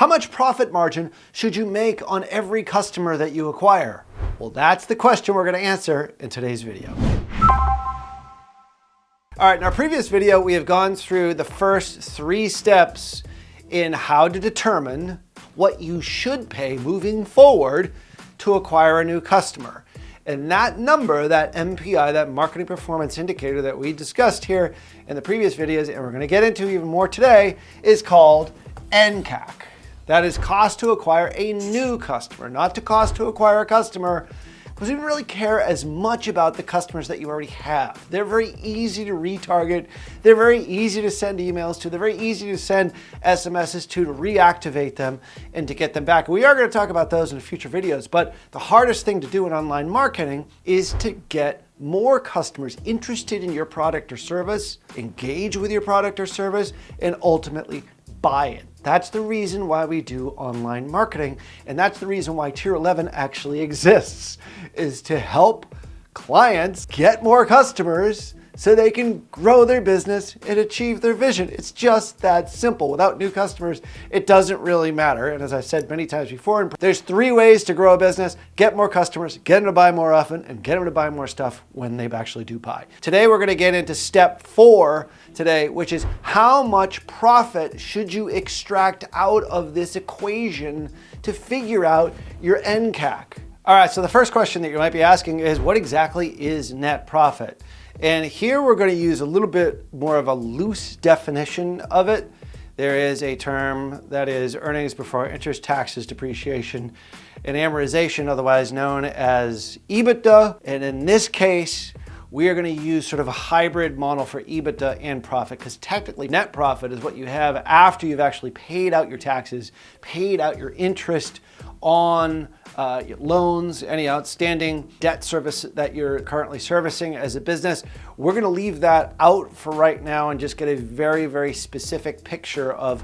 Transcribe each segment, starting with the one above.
How much profit margin should you make on every customer that you acquire? Well, that's the question we're going to answer in today's video. All right, in our previous video, we have gone through the first 3 steps in how to determine what you should pay moving forward to acquire a new customer. And that number, that MPI, that marketing performance indicator that we discussed here in the previous videos, and we're going to get into even more today, is called nCAC. That is cost to acquire a new customer, not to cost to acquire a customer, because we don't really care as much about the customers that you already have. They're very easy to retarget. They're very easy to send emails to. They're very easy to send SMSs to reactivate them and to get them back. We are going to talk about those in future videos, but the hardest thing to do in online marketing is to get more customers interested in your product or service, engage with your product or service, and ultimately buy it. That's the reason why we do online marketing, and that's the reason why Tier 11 actually exists, is to help clients get more customers so they can grow their business and achieve their vision. It's just that simple. Without new customers, it doesn't really matter. And as I've said many times before, there's 3 ways to grow a business: get more customers, get them to buy more often, and get them to buy more stuff when they actually do buy. Today, we're going to get into step 4 today, which is how much profit should you extract out of this equation to figure out your nCAC. All right, so the first question that you might be asking is, what exactly is net profit? And here we're going to use a little bit more of a loose definition of it. There is a term that is earnings before interest, taxes, depreciation, and amortization, otherwise known as EBITDA. And in this case, we are going to use sort of a hybrid model for EBITDA and profit, because technically net profit is what you have after you've actually paid out your taxes, paid out your interest on loans, any outstanding debt service that you're currently servicing as a business. We're going to leave that out for right now and just get a very, very specific picture of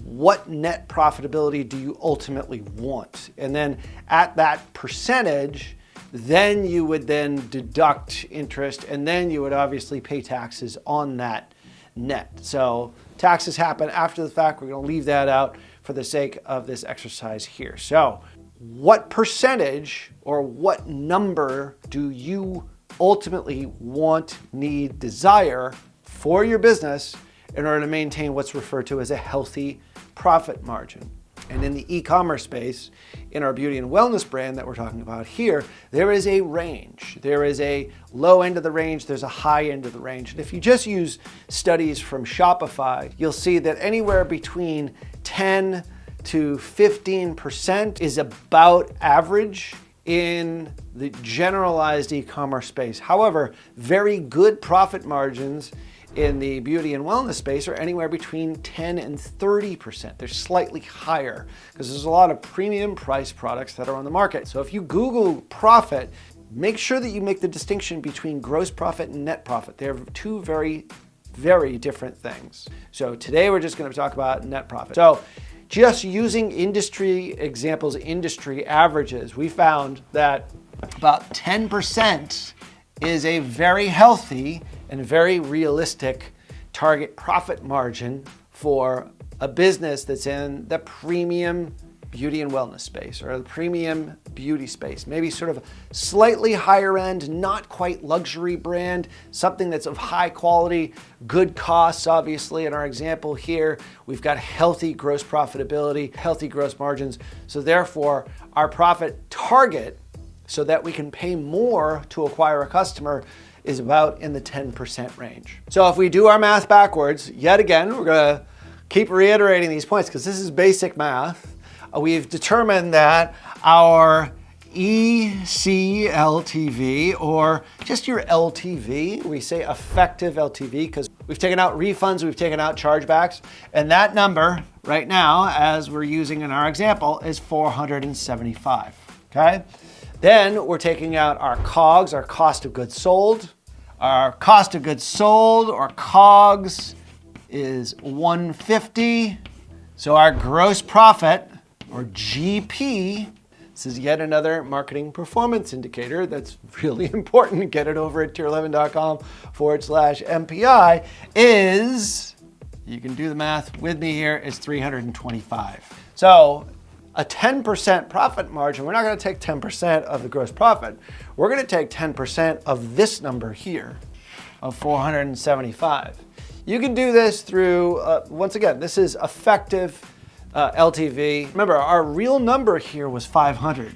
what net profitability do you ultimately want. And then at that percentage, then you would then deduct interest, and then you would obviously pay taxes on that net. So taxes happen after the fact. We're going to leave that out for the sake of this exercise here. So what percentage or what number do you ultimately want, need, desire for your business in order to maintain what's referred to as a healthy profit margin? And in the e-commerce space, in our beauty and wellness brand that we're talking about here, there is a range. There is a low end of the range, there's a high end of the range. And if you just use studies from Shopify, you'll see that anywhere between 10 to 15% is about average in the generalized e-commerce space. However, very good profit margins in the beauty and wellness space are anywhere between 10 and 30%. They're slightly higher because there's a lot of premium price products that are on the market. So if you Google profit, make sure that you make the distinction between gross profit and net profit. They're 2 very, very different things. So today we're just going to talk about net profit. So just using industry examples, industry averages, we found that about 10% is a very healthy and very realistic target profit margin for a business that's in the premium beauty and wellness space or the premium beauty space, maybe sort of slightly higher end, not quite luxury brand, something that's of high quality, good costs. Obviously, in our example here, we've got healthy gross profitability, healthy gross margins. So therefore, our profit target, so that we can pay more to acquire a customer, is about in the 10% range. So if we do our math backwards, yet again, we're gonna keep reiterating these points because this is basic math. We've determined that our ECLTV, or just your LTV, we say effective LTV because we've taken out refunds, we've taken out chargebacks, and that number right now, as we're using in our example, is 475, okay? Then we're taking out our COGS, our cost of goods sold. Our cost of goods sold, or COGS, is 150. So our gross profit, or GP, this is yet another marketing performance indicator that's really important. Get it over at tier11.com/MPI, is, you can do the math with me here, is $325. So a 10% profit margin, we're not going to take 10% of the gross profit. We're going to take 10% of this number here of 475. You can do this through, once again, this is effective LTV. Remember, our real number here was 500,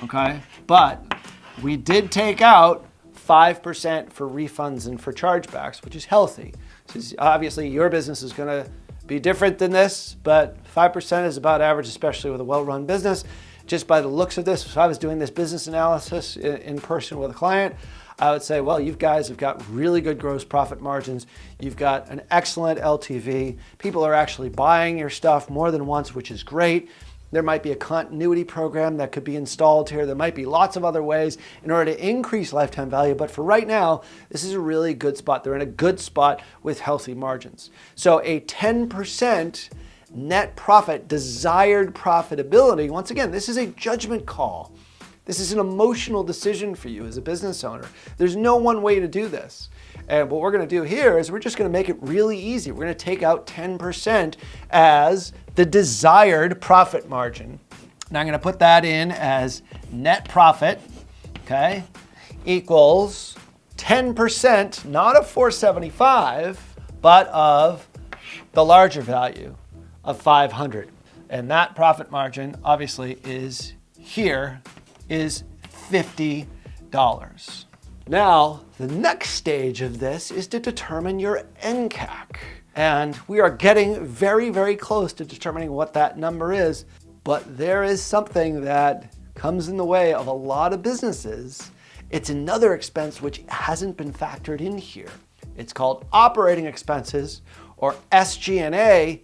okay? But we did take out 5% for refunds and for chargebacks, which is healthy. So obviously, your business is going to be different than this, but 5% is about average, especially with a well-run business. Just by the looks of this, if I was doing this business analysis in person with a client, I would say, well, you guys have got really good gross profit margins. You've got an excellent LTV. People are actually buying your stuff more than once, which is great. There might be a continuity program that could be installed here. There might be lots of other ways in order to increase lifetime value. But for right now, this is a really good spot. They're in a good spot with healthy margins. So a 10% net profit, desired profitability, once again, this is a judgment call. This is an emotional decision for you as a business owner. There's no one way to do this. And what we're going to do here is we're just going to make it really easy. We're going to take out 10% as the desired profit margin. Now I'm going to put that in as net profit, okay, equals 10%, not of 475, but of the larger value of 500. And that profit margin obviously is here, is $50. Now, the next stage of this is to determine your nCAC. And we are getting very, very close to determining what that number is, but there is something that comes in the way of a lot of businesses. It's another expense which hasn't been factored in here. It's called operating expenses, or SG&A,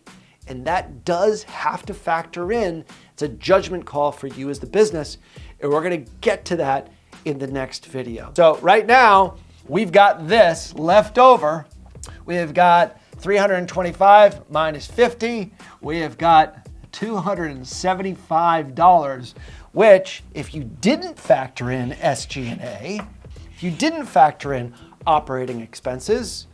and that does have to factor in. It's a judgment call for you as the business, and we're gonna get to that in the next video. So right now, we've got this left over. We have got 325 minus 50. We have got $275, which if you didn't factor in SG&A, if you didn't factor in operating expenses,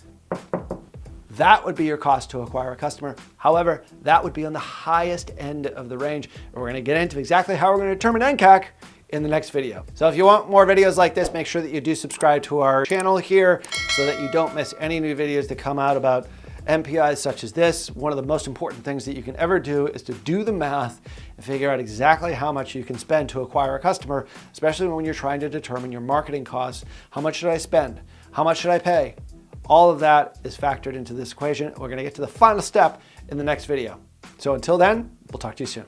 that would be your cost to acquire a customer. However, that would be on the highest end of the range. And we're gonna get into exactly how we're gonna determine nCAC in the next video. So if you want more videos like this, make sure that you do subscribe to our channel here so that you don't miss any new videos that come out about MPIs such as this. One of the most important things that you can ever do is to do the math and figure out exactly how much you can spend to acquire a customer, especially when you're trying to determine your marketing costs. How much should I spend? How much should I pay? All of that is factored into this equation. We're gonna get to the final step in the next video. So until then, we'll talk to you soon.